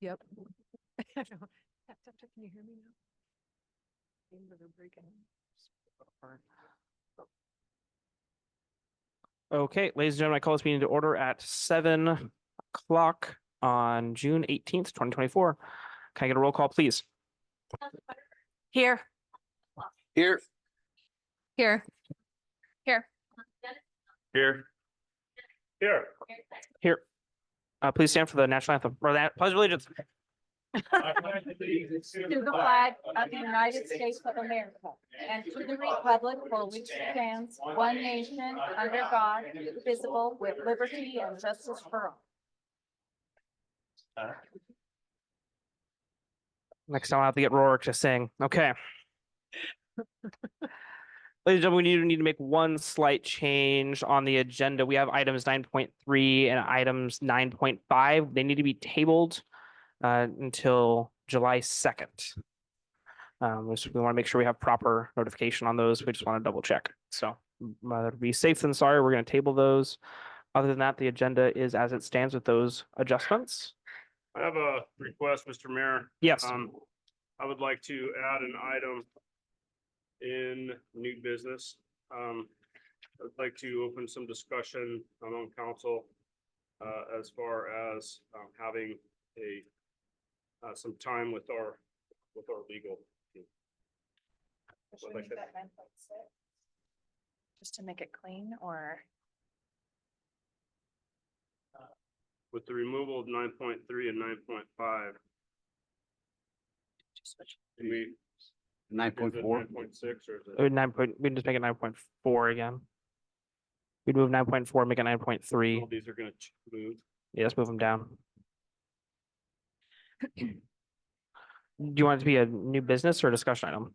Yep. I know. Can you hear me now? Things are breaking. Okay, ladies and gentlemen, I call this meeting to order at 7 o'clock on June 18th, 2024. Can I get a roll call, please? Here. Here. Here. Here. Here. Here. Here. Please stand for the national anthem or that pledge of allegiance. To the flag of the United States of America and to the republic for which it stands, one nation, under God, indivisible, with liberty and justice for all. Next time I'll have to get Rourke to sing. Okay. Ladies and gentlemen, we need to make one slight change on the agenda. We have items 9.3 and items 9.5. They need to be tabled until July 2nd. We want to make sure we have proper notification on those. We just want to double check. So to be safe than sorry, we're going to table those. Other than that, the agenda is as it stands with those adjustments. I have a request, Mr. Mayor. Yes. I would like to add an item in new business. I'd like to open some discussion among council as far as having a some time with our legal team. Like Just to make it clean, or with the removal of 9.3 and 9.5. Can we 9.4. 9.6 or is it? We can just make it 9.4 again. We'd move 9.4, make it 9.3. All these are going to move. Yeah, let's move them down. Do you want it to be a new business or a discussion item?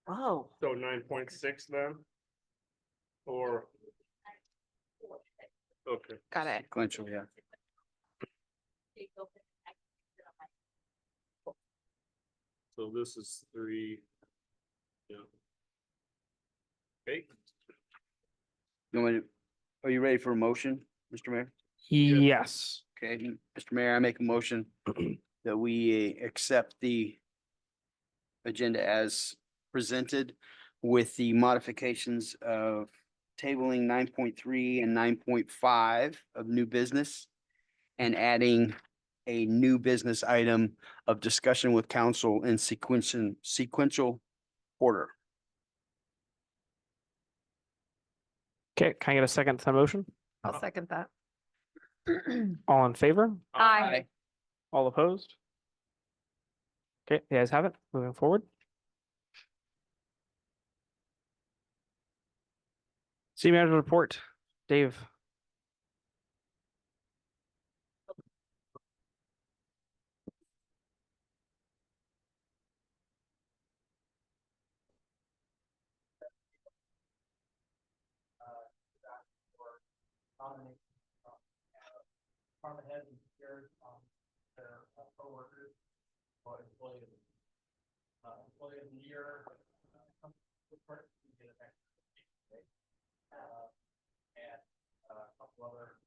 oh, So 9.6 then? Or? Okay. got it. Sequential, yeah. So this is 3. Yeah. Okay. Are you ready for a motion, Mr. Mayor? Yes. Okay, Mr. Mayor, I make a motion that we accept the agenda as presented with the modifications of tabling 9.3 and 9.5 of new business and adding a new business item of discussion with council in sequential order. Okay, can I get a second to the motion? I'll second that. All in favor? Aye. All opposed? Okay, the ayes have it. Moving forward. City manager report, Dave. Department heads and peers on their co-workers or employee of the year. And a couple other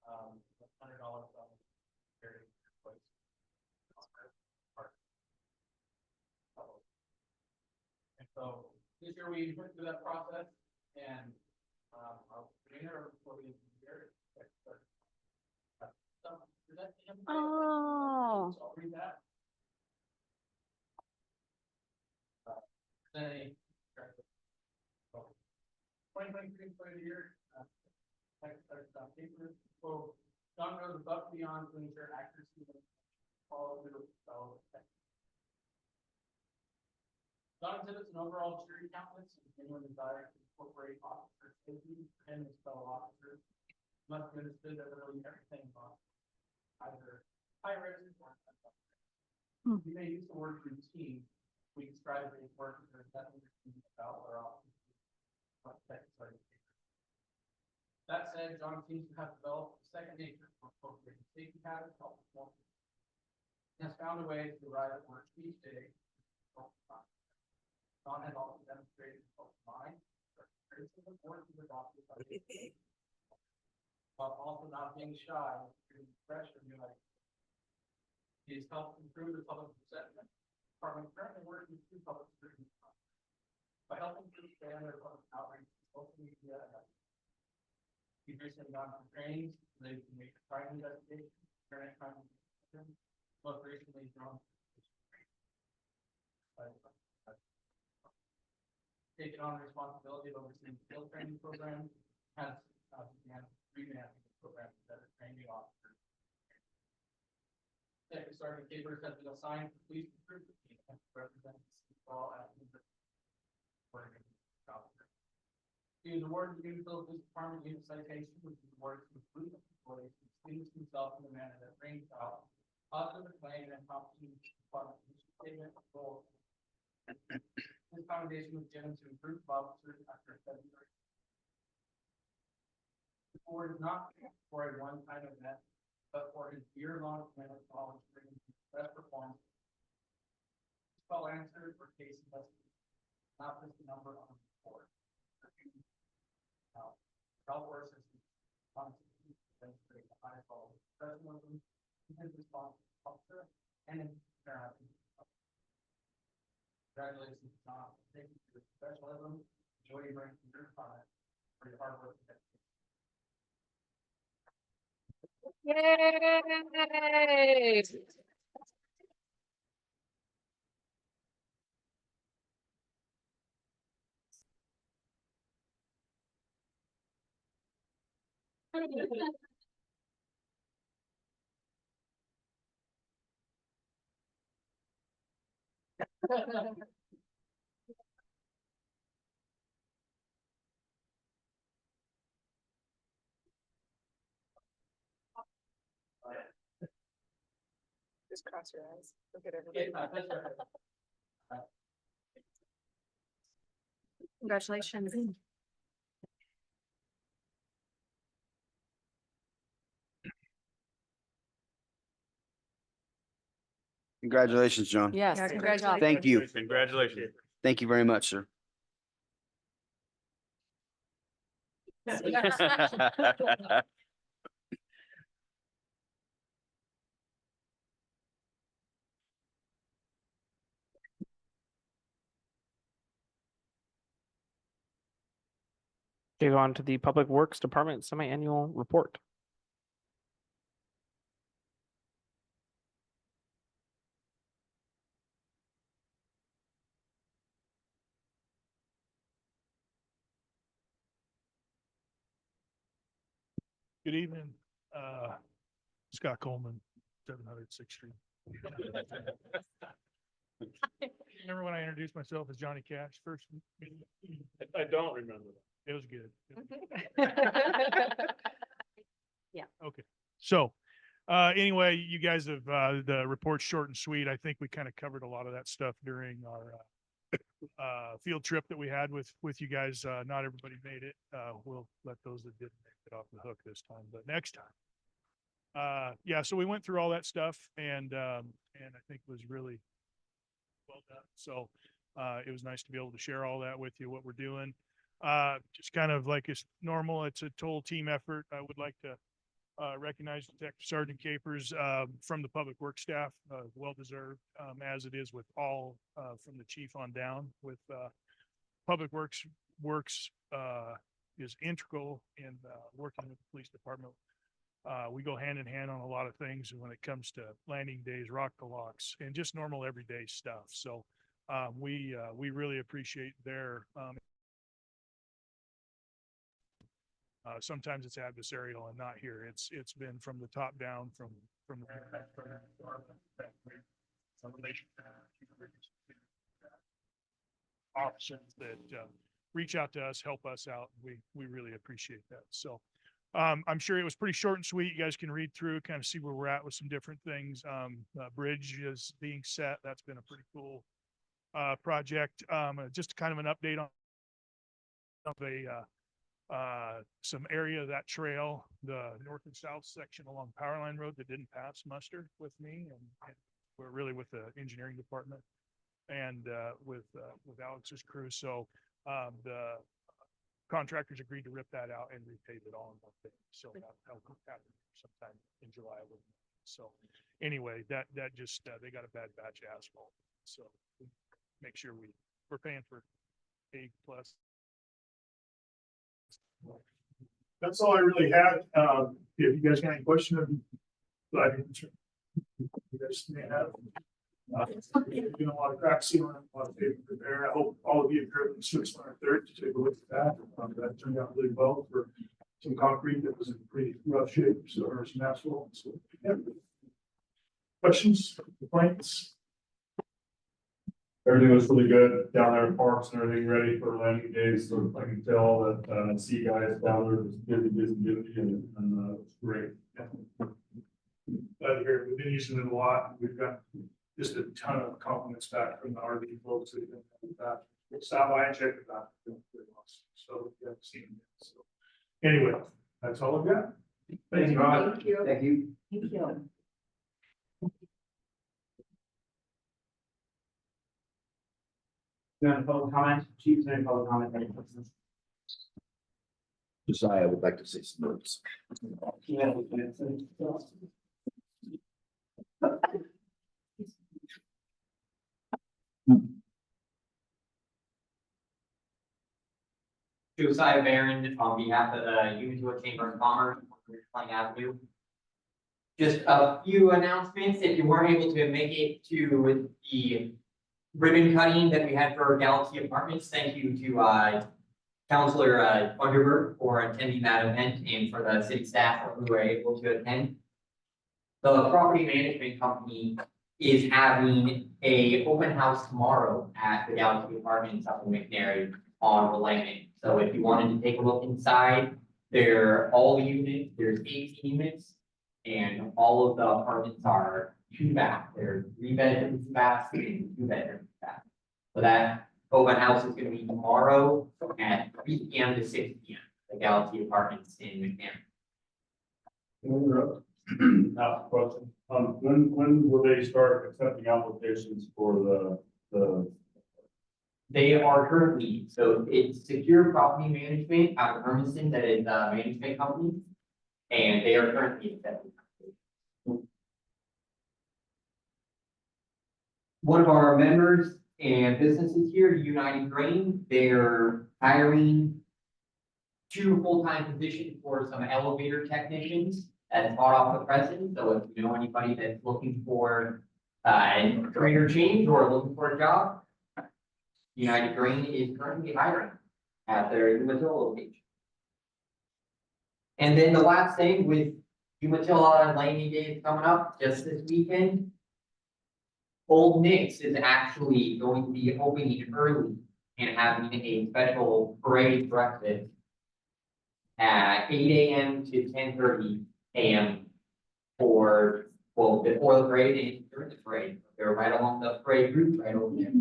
$100 on very place. And so this year we went through that process and our winner for the year. Oh. So I'll read that. Say, 2023 for the year. So John goes above and beyond to ensure accuracy and follow through with fellow. John exhibits an overall jury countenance and genuine desire to incorporate officer safety and his fellow officers. Must be understood that literally everything about either high risk or you may use the word routine. We can strive to make work because that about our officers. That said, John seems to have developed a second nature for appropriate safety habits, help perform has found a way to arrive at work each day. Don has also demonstrated his open mind, criticism or to adopted by the while also not being shy, and fresh and new ideas. He has helped improve the public perception. Department currently working through public scrutiny by helping to expand their public outreach, social media, and he's recently gone for trainings related to major crime investigation, internet crime investigation, most recently drone. Taken on the responsibility of overseeing field training programs, has began revamping the program that are training officers. Second Sergeant Capers has been assigned to police recruitment team and represents the fall at the officer. He was awarded the Umatilla Police Department unit citation, which is awarded to police employees who distinguished himself in a manner that brings out positive acclaim and accomplishing department statement of goals. This foundation was given to improved officers after February. The board is not for a one-time event, but for his year-long commitment to always bringing his best performance. Call answers or case investigations, not just the number on the report. Health workers constantly demonstrate the highest level of professionalism, and response to culture, and interaction. Congratulations, Tom. Thank you for your professionalism, joy you bring to your client, for your hard work. Yay! Just cross your eyes. Look at everybody. Congratulations. Congratulations, John. Yes, Yeah, great job. Thank you. Congratulations. Thank you very much, sir. Okay, on to the Public Works Department semi-annual report. Good evening, Scott Coleman, 706th Street. Remember when I introduced myself as Johnny Cash first? I don't remember that. It was good. Yeah. Okay, so, anyway, you guys have, the report's short and sweet. I think we kind of covered a lot of that stuff during our, field trip that we had with you guys. Not everybody made it. We'll let those that didn't make it off the hook this time, but next time. Yeah, so we went through all that stuff and I think it was really well done. So, it was nice to be able to share all that with you, what we're doing. Just kind of like it's normal. It's a total team effort. I would like to recognize Detective Sergeant Capers from the public works staff, well deserved, as it is with all from the chief on down. With public works is integral in working with the police department. We go hand in hand on a lot of things when it comes to landing days, rock the locks, and just normal everyday stuff. So we really appreciate their sometimes it's adversarial and not here. It's been from the top down, from the officers that reach out to us, help us out. We really appreciate that. So I'm sure it was pretty short and sweet. You guys can read through, kind of see where we're at with some different things. Bridge is being set. That's been a pretty cool project. Just kind of an update on some area of that trail, the north and south section along Powerline Road that didn't pass muster with me and we're really with the engineering department and with Alex's crew. So the contractors agreed to rip that out and repave it all in one thing. So that'll happen sometime in July. So anyway, that just, they got a bad batch of asphalt. So make sure we're paying for A plus. That's all I really had. If you guys got any questions, glad to answer. You guys may have. Doing a lot of crack sealing, a lot of pavement repair. I hope all of you have heard the switch on our third to take a look at that. That turned out really well for some concrete that was in pretty rough shape, so or some asphalt. So, yeah. Questions, complaints? Everything was really good down there at Parks and everything ready for landing days, so I can tell that, sea guys down there was busy, and it's great. Glad to hear it. We've been using it a lot. We've got just a ton of compliments back from the RV folks that have been with that. We'll stop by and check it out. So we haven't seen it. So anyway, that's all I've got. Thank you. Thank you. Thank you. Thank you. You want public comment, chief, any public comment? Josiah would like to say some words. Josiah Barron on behalf of the Umatilla Chamber of Commerce, Plain Avenue. Just a few announcements. If you weren't able to make it to the ribbon cutting that we had for Galaxy Apartments, thank you to Councilor Underberg for attending that event and for the city staff who were able to attend. The property management company is having a open house tomorrow at the Galaxy Apartments up in McNary on Willamette. So if you wanted to take a look inside, they're all the units, there's 18 units, and all of the apartments are 2 bath. They're 3 bedrooms, baths, and 2 bedrooms, baths. So that open house is going to be tomorrow at 3 p.m. to 6 p.m. The Galaxy Apartments in McNary. Question, when will they start accepting applications for the They are currently, so it's Secure Property Management out of Hermiston, that is a management company. And they are currently accepting. One of our members and businesses here, United Grain, they're hiring 2 full-time positions for some elevator technicians that's hot off the presses. So if you know anybody that's looking for a career change or looking for a job, United Grain is currently hiring at their Umatilla location. And then the last thing with Umatilla Landing Day is coming up just this weekend. Old Nick's is actually going to be opening early and having a special parade breakfast at 8 a.m. to 10:30 a.m. for, well, before the parade and during the parade. They're right along the parade route right over there.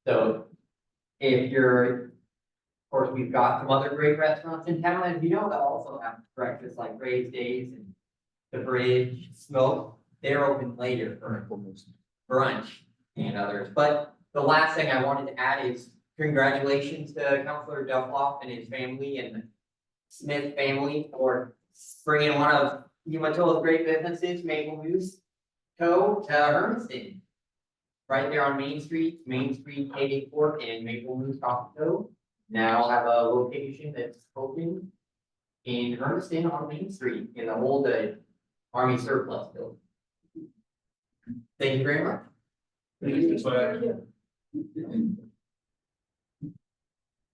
So if you're, of course, we've got some other great restaurants in town, as you know, that also have breakfast like Graves Days and the Bridge, Smoke. They're open later for brunch and others. But the last thing I wanted to add is congratulations to Councilor Duffloff and his family and the Smith family for bringing one of Umatilla's great businesses, Maple Moose Co. to Hermiston. Right there on Main Street, K-8 Court and Maple Moose Coffee Co. Now have a location that's open in Hermiston on Main Street in the old Army surplus building. Thank you very much.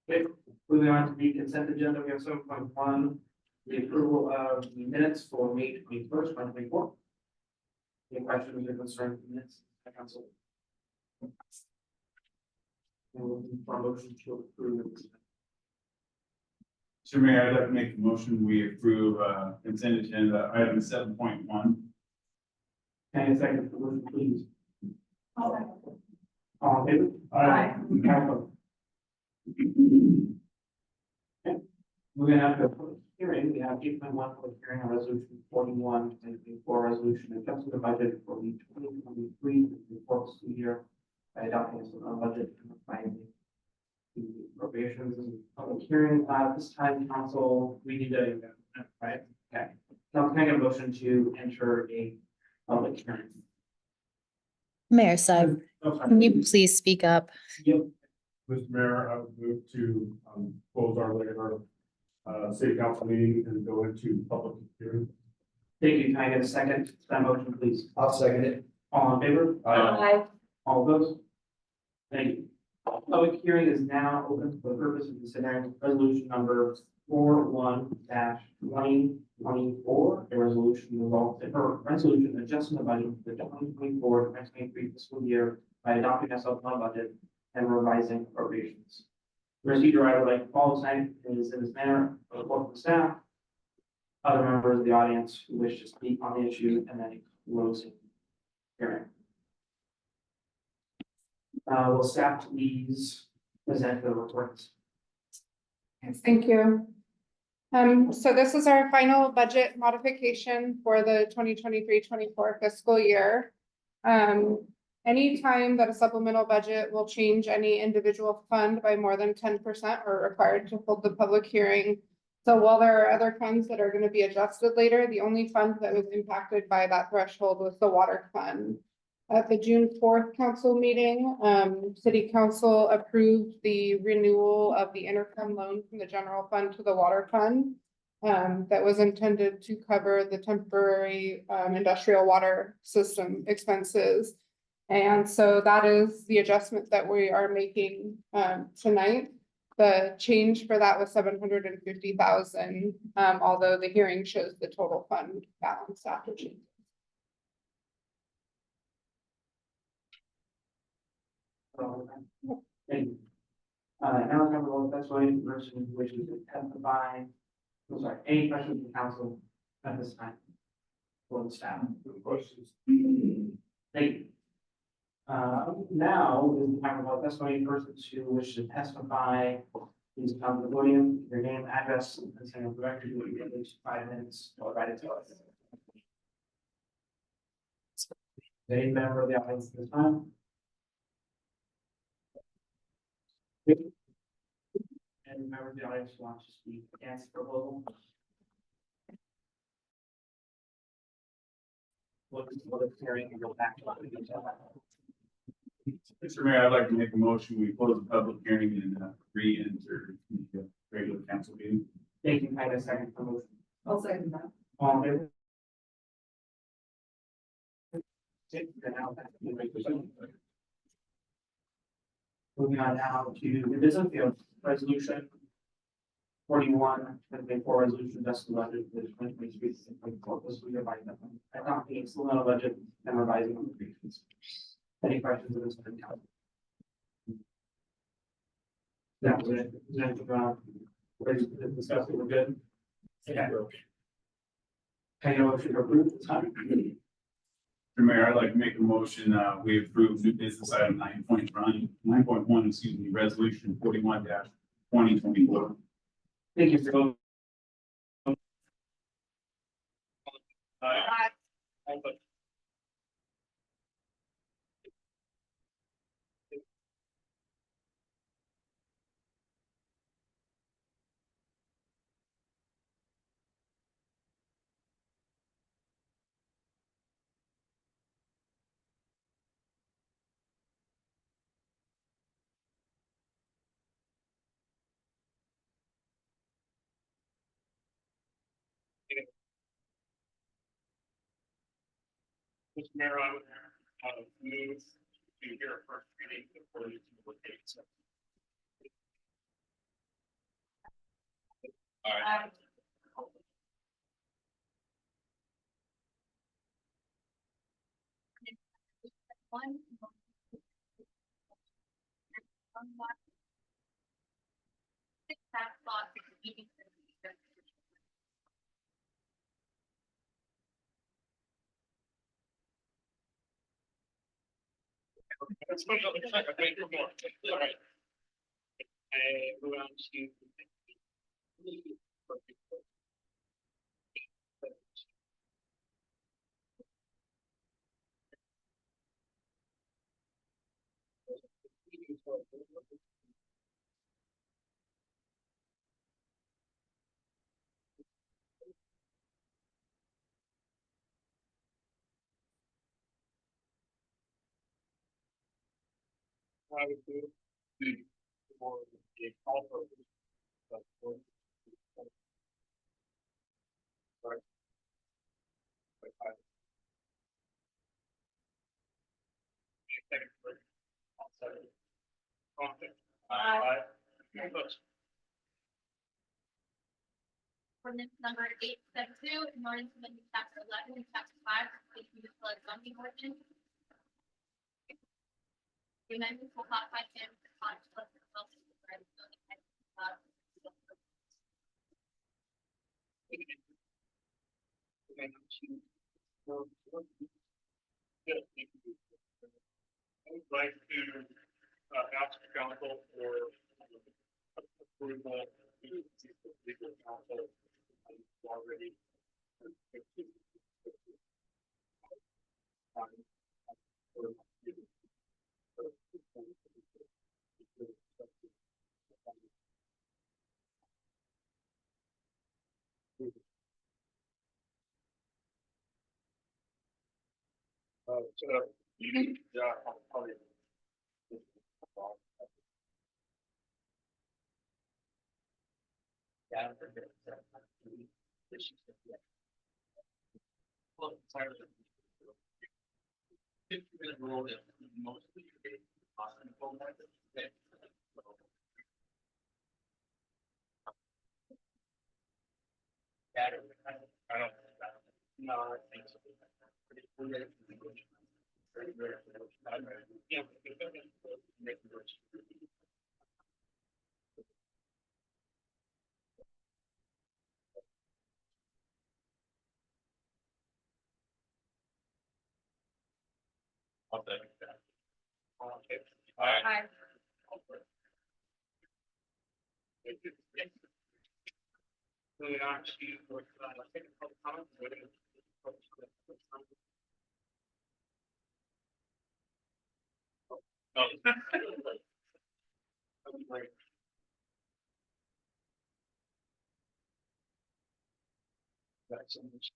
Okay, moving on to the consent agenda, we have 7.1, the approval of the minutes for May 21st, 2024. Any questions or concerns with minutes, council? And we'll move for a motion to approve. Mr. Mayor, I'd like to make a motion, we approve, consent agenda item 7.1. And a second for motion, please. All in favor? Aye. Council. Okay. Moving on to hearing, we have 8.1 public hearing on resolution 41, 2024 resolution adjusting the budget for the 2023 fiscal year by adopting a supplemental budget and finding the appropriations and public hearing. This time, council, we need to, right? Okay. Now, can I get a motion to enter a public hearing? Mayor Sugg, Oh, sorry. can you please speak up? Yep. Mr. Mayor, I would move to, close our regular, city council meeting and go into public hearing. Thank you. Can I get a second to that motion, please? I'll second it. All in favor? Aye. All opposed? Thank you. Public hearing is now open for the purpose of considering resolution number 41-2024, a resolution resulting, or resolution adjusting the budget for the 2024-2023 fiscal year by adopting a supplemental budget and revising appropriations. The procedure I would like to follow tonight is in this manner: a report from staff, other members of the audience who wish to speak on the issue, and then a closing hearing. Will staff please present the reports? Yes, thank you. So this is our final budget modification for the 2023-24 fiscal year. Anytime that a supplemental budget will change any individual fund by more than 10%, are required to hold the public hearing. So while there are other funds that are going to be adjusted later, the only fund that was impacted by that threshold was the water fund. At the June 4th council meeting, city council approved the renewal of the interfund loan from the general fund to the water fund. That was intended to cover the temporary industrial water system expenses. And so that is the adjustment that we are making tonight. The change for that was 750,000, although the hearing shows the total fund balance after change. Thank you. Now let's have a roll. That's why any person who wishes to testify. I'm sorry, any questions from council at this time? For the staff. Questions? Thank you. Now is the time for that's why any persons who wish to testify. Please come to the podium, your name, address, and send a record. You will get at least 5 minutes. Or write it to us. Any member of the audience at this time? Any member of the audience who wants to speak against the proposal? What is hearing and go back to the detail. Mr. Mayor, I'd like to make a motion. We close the public hearing and re-enter the regular council meeting. Thank you. I have a second for motion. I'll second that. All in favor? Okay, then now back to the regular. Moving on now to the business field resolution 41-2024 resolution adjusting budget for the 2023-2024 fiscal year by adopting a supplemental budget and revising appropriations. Any questions of this? Yeah, we're discussing, we're good. Okay. Can you motion to approve this time? Mr. Mayor, I'd like to make a motion, we approve new business item 9.1, excuse me, resolution 41-2024. Thank you, Phil. Mr. Mayor, I would move to hear first reading before you look at it. All right. One. Let's put it on the second, wait for more. All right. And move on to. I would do for the call for. Right. Aye. Ordinance number 872, in order to amend chapter 11 and chapter 5, of the flood zoning ordinance. The amendments will modify standards and conduct of the I would like to ask the council for approval. Legal counsel already. Yeah, I'll probably. Yeah. Well, sorry. Mostly. I don't. No, I think so. Yeah. I'll take that. Okay. Aye. Moving on to, technical comments. Oh. Great. That's so much.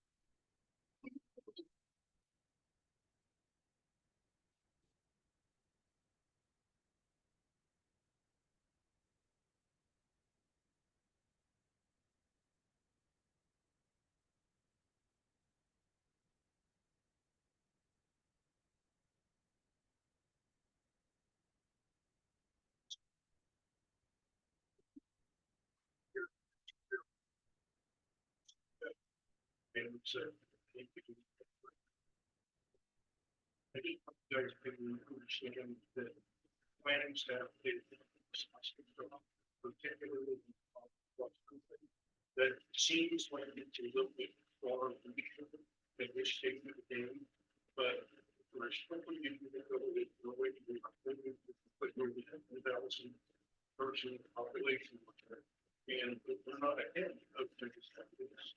And so, I think there's been understanding that planning staff did particularly that seems like it's a little bit more than this state of the game, but we're strictly using the way to put your 10,000 person population. And we're not ahead of the this.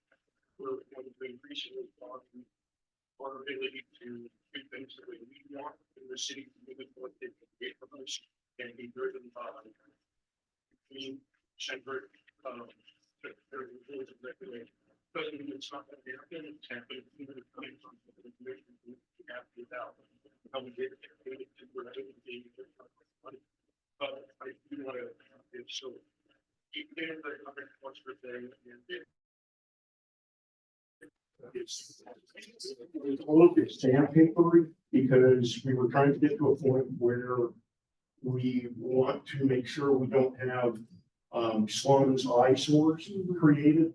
We're going to increasingly our ability to do things that we want in the city, given what they can get from us and be driven by being separate, very rules and regulations. But it's not that they're in it, but it's even coming from the information we have without how we get it to where it would be. But I do want to, so keep there, the other parts of the thing, and it's a little bit sandpapery because we were trying to get to a point where we want to make sure we don't have slums, eyesores created,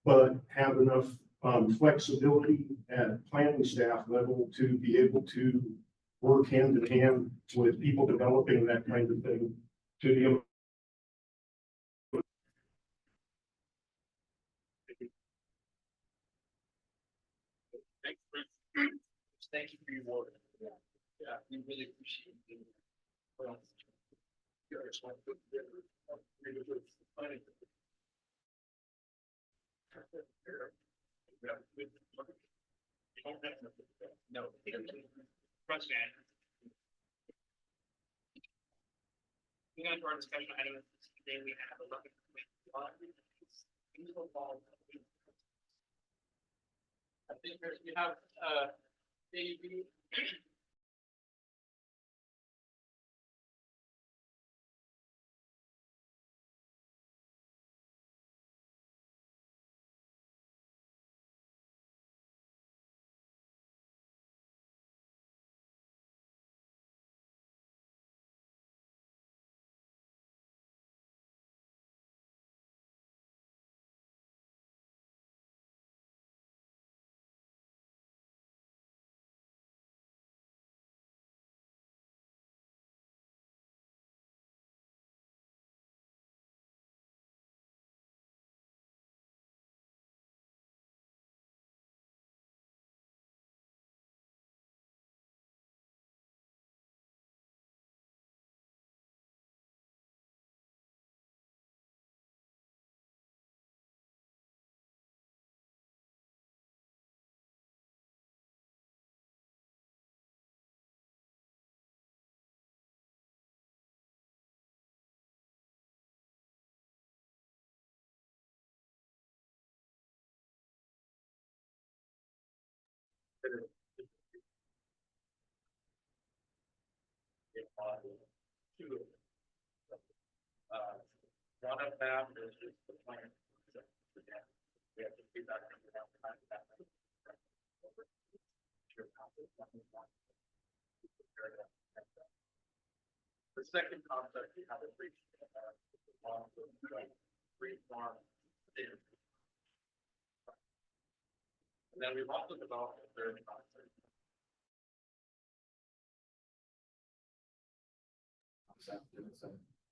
but have enough flexibility at planning staff level to be able to work hand in hand with people developing that kind of thing to the. Thank you for your work. Yeah, we really appreciate it. Well, you're just one good really good planning. You don't have to. No. President. Moving on to our discussion items, today we have 11. I think we have, AEB. Two. One of them is just the plan. We have to see that. The second concept we have is free farm. And then we've also developed a third concept. And it's a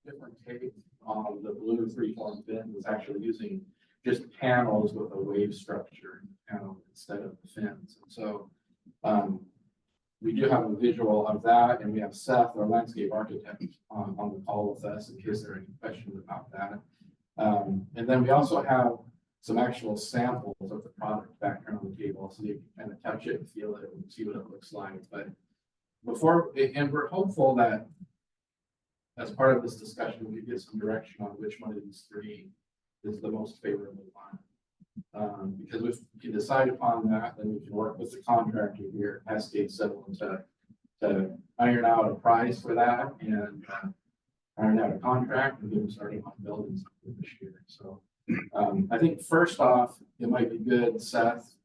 different take on the blue freeform fin is actually using just panels with a wave structure panel instead of the fins. And so we do have a visual of that, and we have Seth, our landscape architect, on the call with us in case there are any questions about that. And then we also have some actual samples of the product back here on the table, so you can kind of touch it and feel it and see what it looks like. But and we're hopeful that as part of this discussion, we could get some direction on which one of these three is the most favorable one. Because if we can decide upon that, then we can work with the contractor here at Cascade Civil to iron out a price for that and iron out a contract and get them started on building something this year. So I think first off, it might be good, Seth,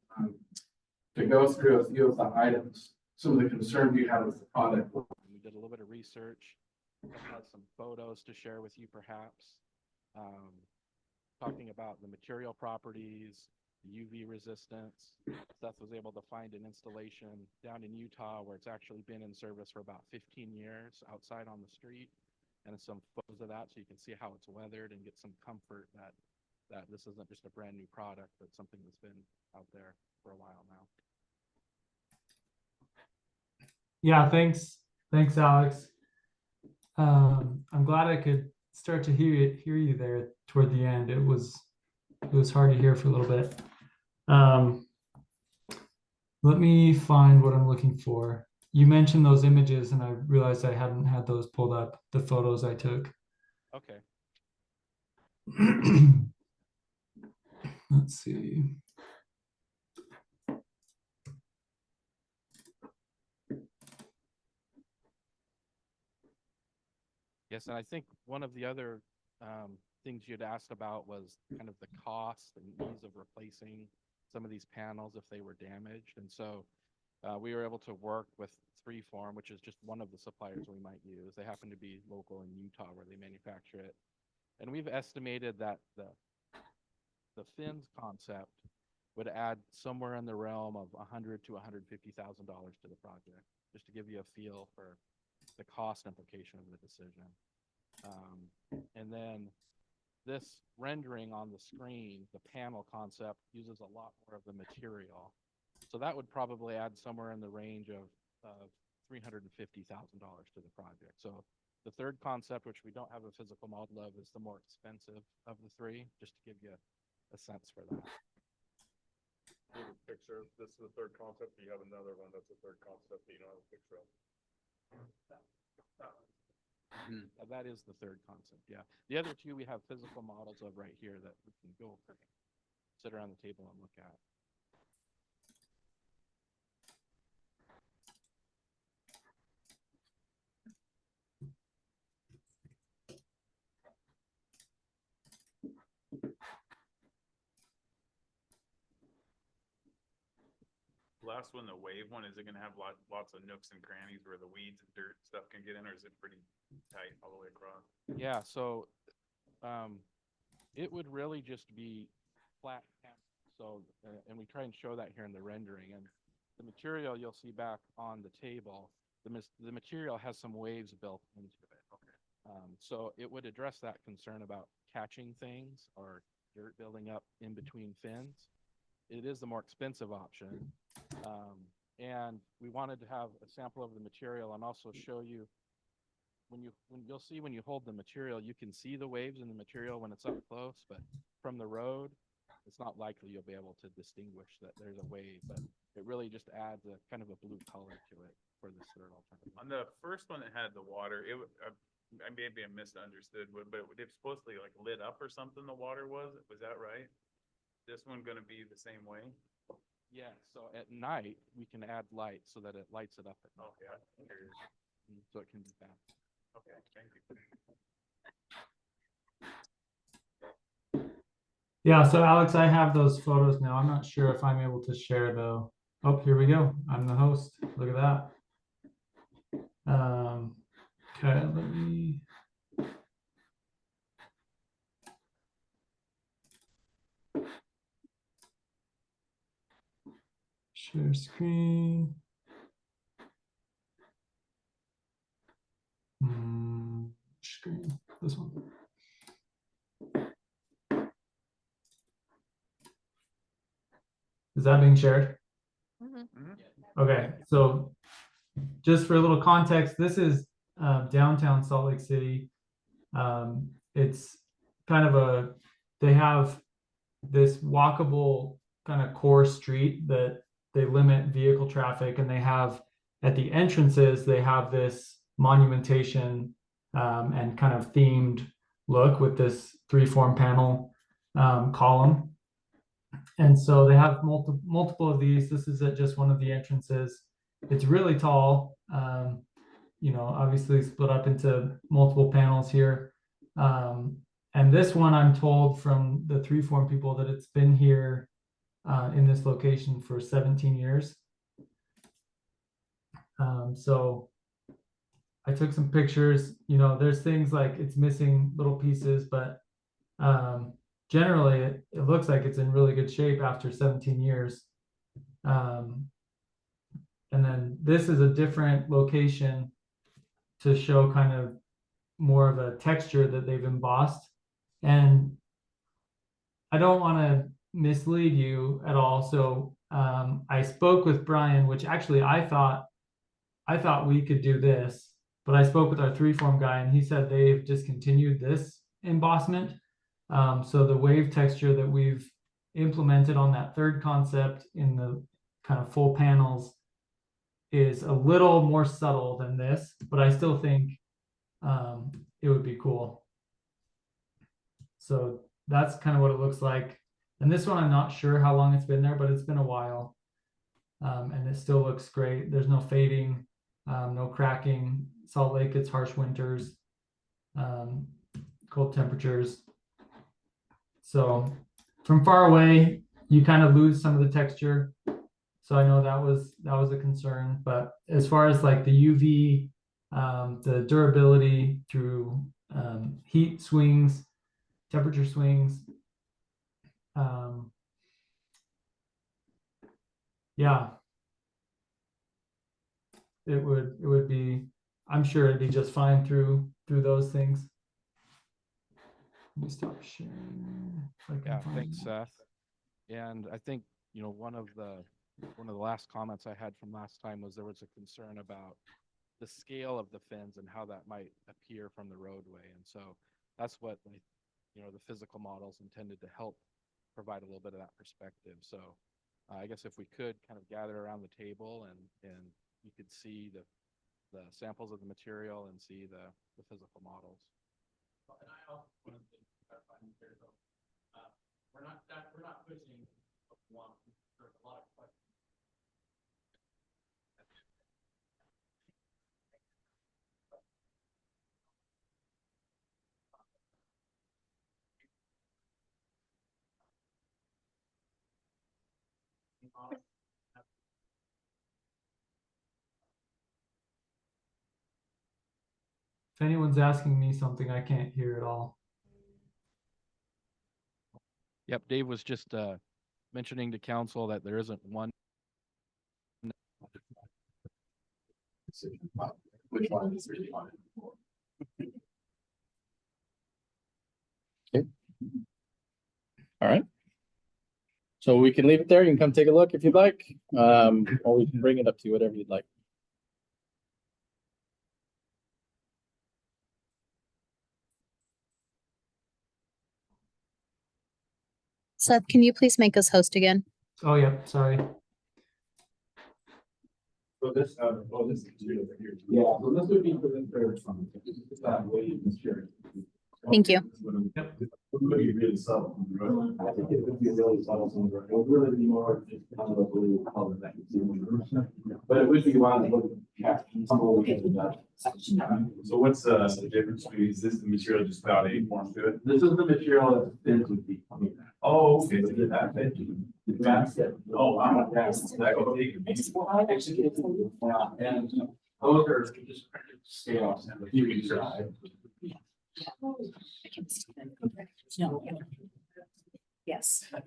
to go through a few of the items, some of the concerns you have with the product. We did a little bit of research, had some photos to share with you perhaps, talking about the material properties, UV resistance. Seth was able to find an installation down in Utah where it's actually been in service for about 15 years outside on the street, and some photos of that so you can see how it's weathered and get some comfort that this isn't just a brand new product, but something that's been out there for a while now. Yeah, thanks. Thanks, Alex. I'm glad I could start to hear you there toward the end. It was hard to hear for a little bit. Let me find what I'm looking for. You mentioned those images and I realized I hadn't had those pulled up, the photos I took. Okay. Let's see. Yes, and I think one of the other things you'd asked about was kind of the cost and ease of replacing some of these panels if they were damaged. And so we were able to work with Freeform, which is just one of the suppliers we might use. They happen to be local in Utah where they manufacture it. And we've estimated that the fins concept would add somewhere in the realm of $100,000 to $150,000 to the project, just to give you a feel for the cost implication of the decision. And then this rendering on the screen, the panel concept uses a lot more of the material. So that would probably add somewhere in the range of $350,000 to the project. So the third concept, which we don't have a physical model of, is the more expensive of the three, just to give you a sense for that. Picture, this is the third concept, you have another one that's a third concept that you don't have a picture of. Mhm. That is the third concept, yeah. The other two, we have physical models of right here that we can go sit around the table and look at. Last one, the wave one, is it gonna have lots of nooks and crannies where the weeds and dirt stuff can get in, or is it pretty tight all the way across? Yeah, so it would really just be flat panel. So, and we try and show that here in the rendering. And the material you'll see back on the table, the material has some waves built into it. Okay. So it would address that concern about catching things or dirt building up in between fins. It is the more expensive option. And we wanted to have a sample of the material and also show you when you hold the material, you can see the waves in the material when it's up close, but from the road, it's not likely you'll be able to distinguish that there's a wave, but it really just adds a kind of a blue color to it for this third alternative. On the first one that had the water, I maybe I misunderstood, but it's supposed to be like lit up or something, the water was that right? This one gonna be the same way? Yeah, so at night, we can add light so that it lights it up at night. Okay, I hear you. So it can be fast. Okay, thank you. Yeah, so Alex, I have those photos now. I'm not sure if I'm able to share though. Oh, here we go. I'm the host. Look at that. Okay, let me. Share screen. Screen. This one. Is that being shared? Okay, so just for a little context, this is downtown Salt Lake City. It's kind of they have this walkable kind of core street that they limit vehicle traffic, and they have at the entrances, they have this monumentation and kind of themed look with this three-form panel column. And so they have multiple of these. This is at just one of the entrances. It's really tall, obviously split up into multiple panels here. And this one, I'm told from the three-form people that it's been here in this location for 17 years. So I took some pictures. There's things like it's missing little pieces, but generally it looks like it's in really good shape after 17 years. And then this is a different location to show kind of more of a texture that they've embossed. And I don't want to mislead you at all. So I spoke with Brian, which actually I thought we could do this, but I spoke with our three-form guy and he said they've discontinued this embossment. So the wave texture that we've implemented on that third concept in the kind of full panels is a little more subtle than this, but I still think it would be cool. So that's kind of what it looks like. And this one, I'm not sure how long it's been there, but it's been a while. And it still looks great. There's no fading, no cracking. Salt Lake gets harsh winters, cold temperatures. So from far away, you kind of lose some of the texture. So I know that was a concern, but as far as like the UV, the durability through heat swings, temperature swings, yeah, it would be, I'm sure it'd be just fine through those things. Let me stop sharing. If I can Yeah, find thanks, that. Seth. And I think, one of the last comments I had from last time was there was a concern about the scale of the fins and how that might appear from the roadway. And so that's what, the physical models intended to help provide a little bit of that perspective. So I guess if we could kind of gather around the table and you could see the samples of the material and see the physical models. And I also want to clarify here, though, we're not pushing one, there's a lot of questions. If anyone's asking me something, I can't hear at all. Yep, Dave was just mentioning to council that there isn't one. Which one is really on it? Okay. All right. So we can leave it there. You can come take a look if you'd like. Or we can bring it up to you, whatever you'd like. Seth, can you please make us host again? Oh, yeah, sorry. So this, this is over here. Yeah, so this would be for the third one. Waiting material. Thank you. Yep. It would be really subtle on the road. I think it would be really subtle on the road. It would really be more just kind of a blue color that you see on the roof. But it would be one that would capture some of the. So what's the difference between, is this the material just about a form to it? This is the material that thins would be coming out. Oh, okay, so that fit. That's it. Oh, wow. Yes. That would take a piece. Yeah, and those are just scales and you can try. Yes. I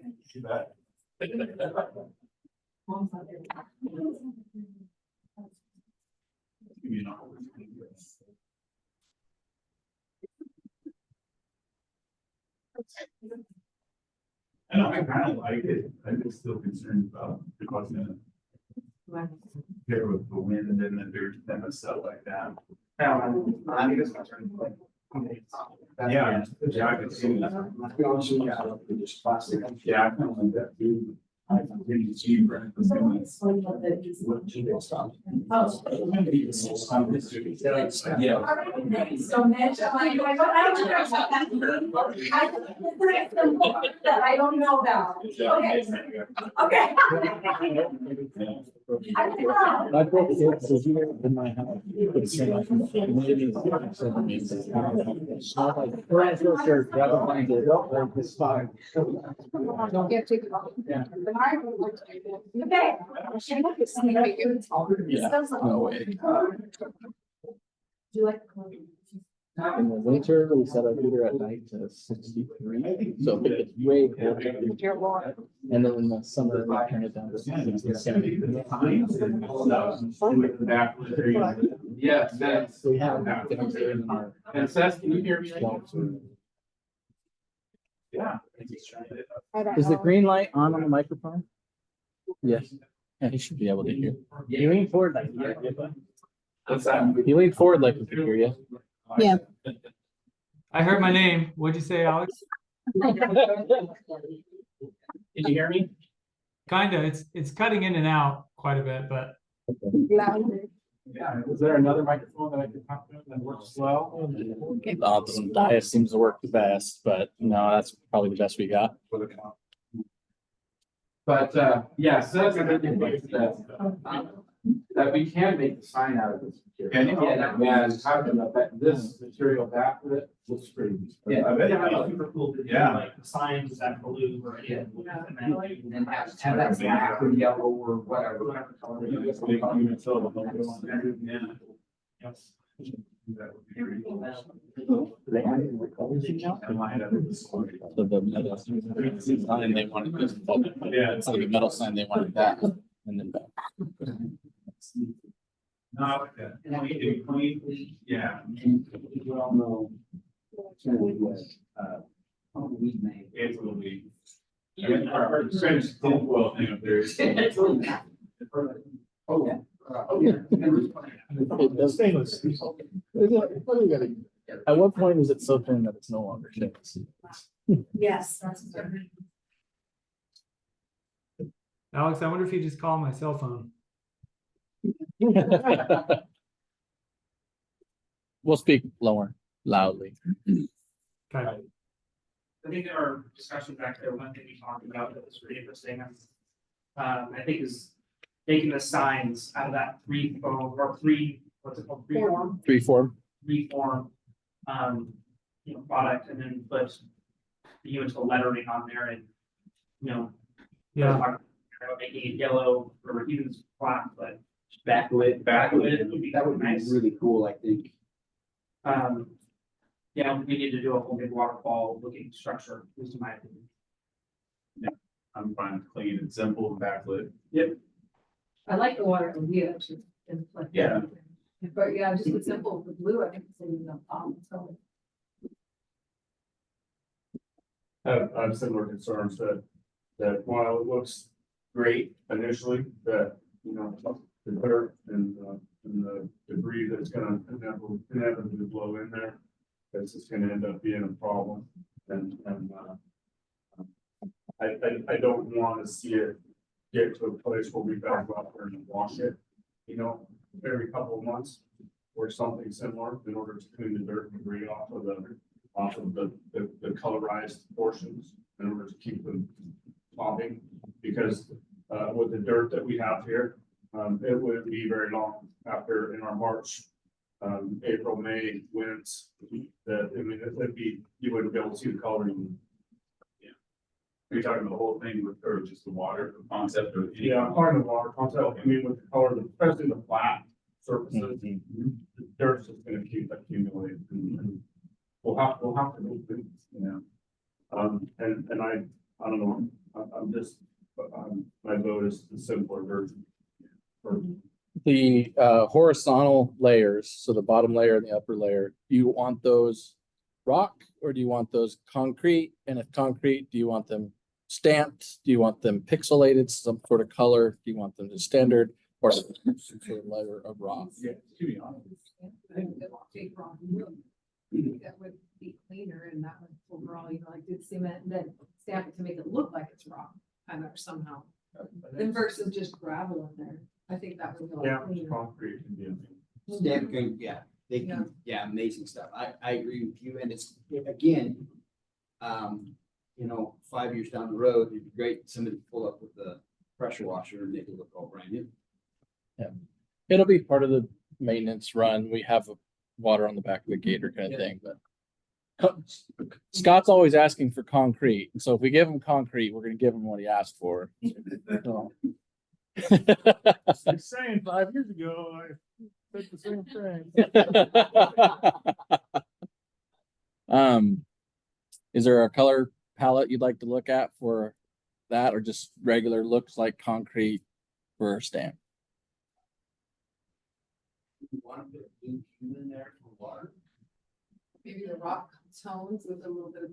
know, I kind of like it. I'm just still concerned about the cost of it. There with the wind and then there's them and stuff like that. I think it's concerned. Yeah, yeah, I can see that. Just plastic. Yeah, I kind of like that too. I think it's cheaper. Yeah. So Mitch, that I don't know about. Okay. Okay. I broke it, so here in my house. It's like, maybe 7 means. It's not like, sure, grab a blanket, it's fine. Don't get too. Yeah. Okay. Yeah, no way. Do you like? In the winter, we set our heater at night to 63, so it gets way colder. And then in the summer, we turn it down to 70. Yeah, that's. We have different in our. And Seth, can you hear me? Yeah. I don't Is the know. green light on the microphone? Yes. Yeah, he should be able to hear. You lean forward like. What's that? You lean forward like we can hear you. Yeah. I heard my name. What'd you say, Alex? Can you hear me? Kinda. It's cutting in and out quite a bit, but Yeah, is there another microphone that I could talk to that works well? The Dias seems to work the best, but no, that's probably the best we got. But, yeah, so that's another thing that we can make the sign out of this material. Yeah. And having this material back with it looks pretty. Yeah, I bet. Super cool to do, Yeah. like the signs that blue or any. And have that black or yellow or whatever. Yes. So the metal sign they wanted this, Yeah. so the metal sign they wanted that, and then back. No, I like that. Clean, yeah. Well, no. It will be. I mean, our French tinfoil thing up there is. Oh, yeah. It does. Stainless. At what point is it so thin that it's no longer stainless? Yes, that's. Alex, I wonder if you just call my cell phone. We'll speak lower, loudly. Okay. I think our discussion back there, one thing we talked about that was really interesting. I think is making the signs out of that three foam or three, what's it called? Freeform, Three form. reform, product and then put the Umatilla lettering on there and, Yeah, talk about making it yellow or even black, but backlit, it would be, that would be nice. Really cool, I think. We need to do a whole big waterfall looking structure, at least in my opinion. I'm fine with clean and simple and backlit. I like the water idea. Yeah. But yeah, just with simple, with blue, I think it's even so. I have similar concerns that while it looks great initially, that, the dirt and the debris that's gonna inevitably blow in there, that's just gonna end up being a problem. And I don't wanna see it get to a place where we gotta go out there and wash it, every couple of months or something similar in order to clean the dirt and debris off of the colorized portions in order to keep them popping. Because with the dirt that we have here, it wouldn't be very long after in our March, April, May winds that, it'd be, you wouldn't be able to see the coloring. Are you talking the whole thing with, or just the water concept or? Yeah, part of the water concept, with the color, especially the flat surfaces, the dirt's just gonna keep accumulating. And we'll have to move things, and I don't know, I'm just, my vote is the simpler version. The horizontal layers, so the bottom layer and the upper layer, do you want those rock or do you want those concrete? And if concrete, do you want them stamped? Do you want them pixelated, some sort of color? Do you want them to standard or some sort of layer of rock? Yeah, to be honest. That would be cleaner and that would overall, like did cement and then stamp it to make it look like it's rock, kind of somehow. Then versus just gravel in there. I think that would be a Yeah, lot cleaner. concrete can be amazing. Stamp can, they can, amazing stuff. I agree with you. And it's, again, 5 years down the road, it'd be great, somebody to pull up with the pressure washer and make it look all brand new. It'll be part of the maintenance run. We have water on the back of the gator kind of thing, but Scott's always asking for concrete. And so if we give him concrete, we're going to give him what he asked for. So. Like saying 5 years ago, I said the same thing. Is there a color palette you'd like to look at for that, or just regular looks like concrete for a stamp? You want to put blue hue in there for water? Maybe the rock tones with a little bit of.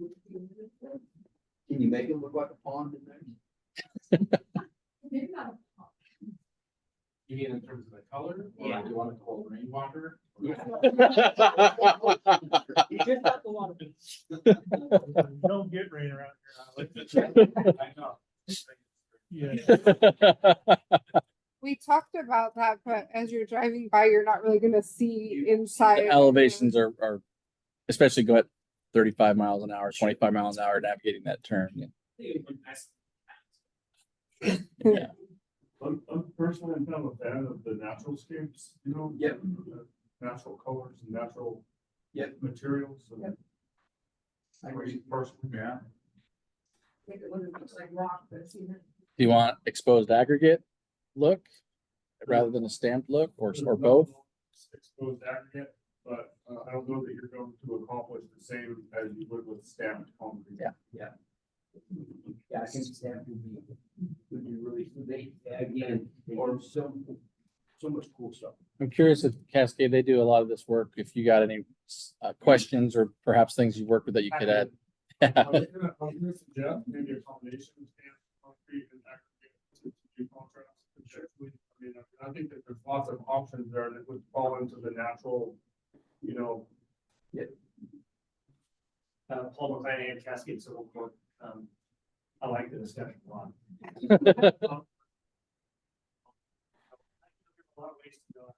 Can you make it look like a pond in there? Maybe not. You mean in terms of the color, or Yeah. do you want it to hold rainwater? Yeah. You just got the water. Don't get rain around here. I know. Yeah. We talked about that, but as you're driving by, you're not really gonna see inside. The elevations are, especially go at 35 miles an hour, 25 miles an hour, navigating that turn. Yeah. I'm personally, I'm kind of a fan of the natural scapes, Yep. the natural colors and natural. Yep. Materials. So Yep. I agree personally. Yeah. Make it look like rock, but it's even. Do you want exposed aggregate look rather than a stamped look, or both? Exposed aggregate, but I don't know that you're going to accomplish the same as you would with stamped concrete. Yeah, I think stamp would be really, again, or so much cool stuff. I'm curious if Cascade, they do a lot of this work. If you got any questions or perhaps things you work with that you could add. I was gonna suggest maybe a combination of stamped concrete and aggregate to do contrast. Potentially. I think that there's lots of options there that would fall into the natural, Paul McLean and Cascade Civil Court. I like the discussion a lot. A lot of ways to go.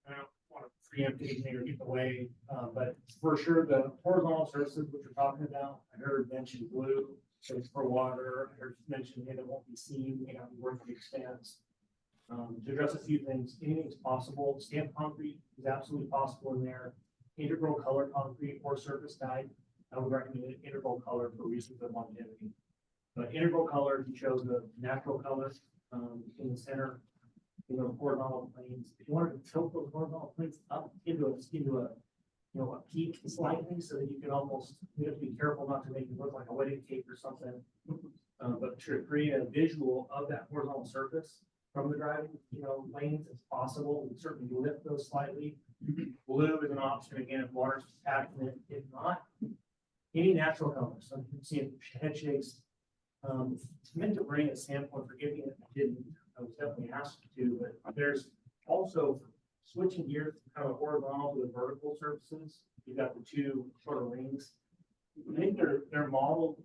I don't want to preempt anything or get in the way, but for sure, the horizontal surfaces which you're talking about, I heard mentioned blue, so it's for water, I heard mentioned that it won't be seen, may not be worth the expense. To address a few things, anything's possible, stamped concrete is absolutely possible in there, integral color concrete or surface dyed, I would recommend integral color for reasons of longevity. But integral color, you chose the natural color, in the center, horizontal planes. If you wanted to tilt those horizontal planes up into a peak slightly, so that you can almost, you have to be careful not to make it look like a wedding cake or something. But to create a visual of that horizontal surface from the driving, lanes, it's possible. We certainly lift those slightly. Blue is an option, again, if water's packed in it. If not, any natural color. So you can see it head shakes. It's meant to bring a sample, forgive me if I didn't, I was definitely asked to, but there's also switching gears from kind of horizontal to the vertical surfaces. You've got the two sort of rings. I think they're modeled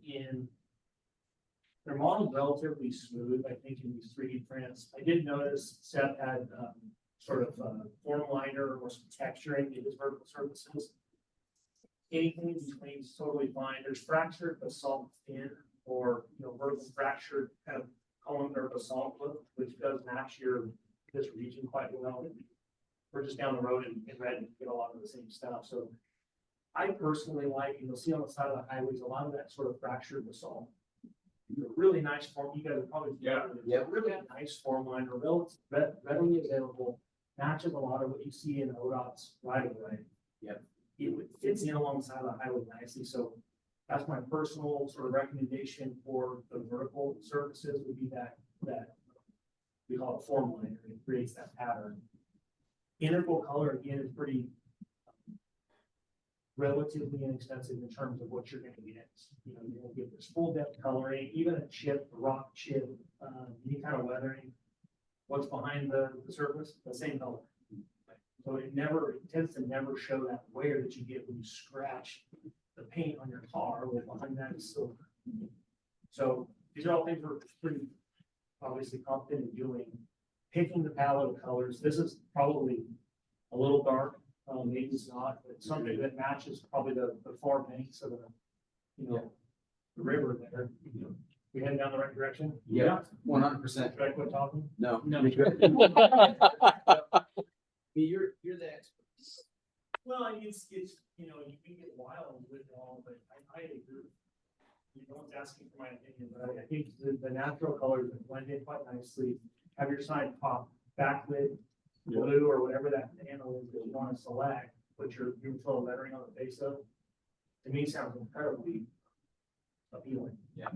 relatively smooth, I think, in these 3D prints. I did notice Seth had sort of form liner or some texturing in his vertical surfaces. Anything in between is totally fine. There's fractured basalt thin or vertical fractured kind of columnar basalt look, which does match this region quite well. We're just down the road in Redmond, get a lot of the same stuff. So I personally like, you'll see on the side of the highways, a lot of that sort of fractured basalt. Really nice form. You guys are probably really nice form line, readily available, matches a lot of what you see in ODOT's right of way. It fits in alongside the highway nicely. So that's my personal sort of recommendation for the vertical surfaces would be that we call it form liner. It creates that pattern. Integral color again is pretty relatively inexpensive in terms of what you're going to get. You're going to get this full depth coloring, even a chip, a rock chip, any kind of weathering. What's behind the surface? The same color. So it tends to never show that wear that you get when you scratch the paint on your car, with behind that is silver. So these are all things we're pretty obviously confident in doing. Picking the palette of colors. This is probably a little dark. Maybe it's not, but something that matches probably the far banks of the river there. We heading down the right direction? Yeah, 100%. Should I quit talking? No. You're the expert. Well, I mean, it's you can get wild with it all, but I agree. No one's asking for my opinion, but I think the natural colors blend in quite nicely. Have your sign pop backlit blue or whatever that panel is that you want to select, put your Umatilla lettering on the face of. To me, sounds incredibly appealing. Yeah.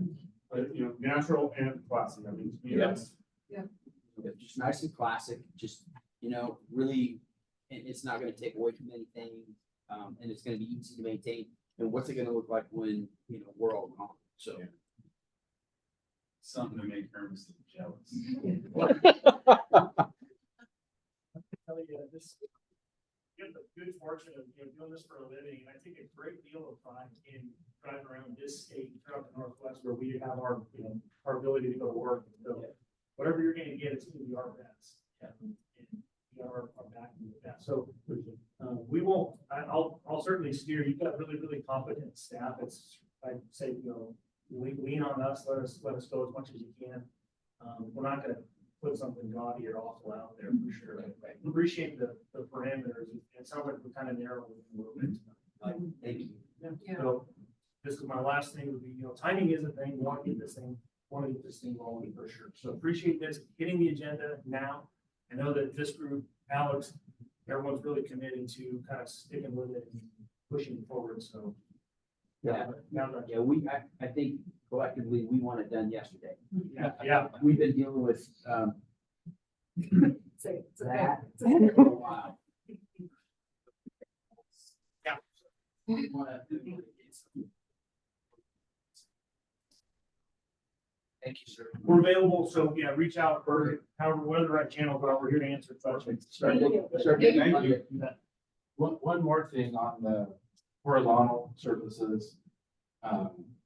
But natural and classic. I mean, to me, that's just nice and classic, just, really, and it's not gonna take away from anything, and it's gonna be easy to maintain. And what's it gonna look like when, we're all gone? So. Something to make Ernest jealous. tell you, you have the good fortune of doing this for a living, and I take a great deal of pride in driving around this state throughout the Northwest where we have our ability to go to work. So whatever you're gonna get, it's gonna be our best. And we are backing with that. So we won't, I'll certainly steer. You've got really, really competent staff. I'd say, lean on us, let us go as much as you can. We're not gonna put something gaudy or awful out there for sure. I appreciate the parameters. It sounds like we're kind of narrowing it a little bit. Thank you. So this is my last thing would be, timing is a thing. We want to get this thing rolling for sure. So appreciate this, getting the agenda now. I know that this group, Alex, everyone's really committed to kind of sticking with it and pushing forward. So I think collectively we want it done yesterday. Yeah. We've been dealing with that for a while. Yeah. We wanna- Thank you, sir. We're available, so reach out for however, whether the right channel, but we're here to answer questions. Thank you. One more thing on the horizontal surfaces.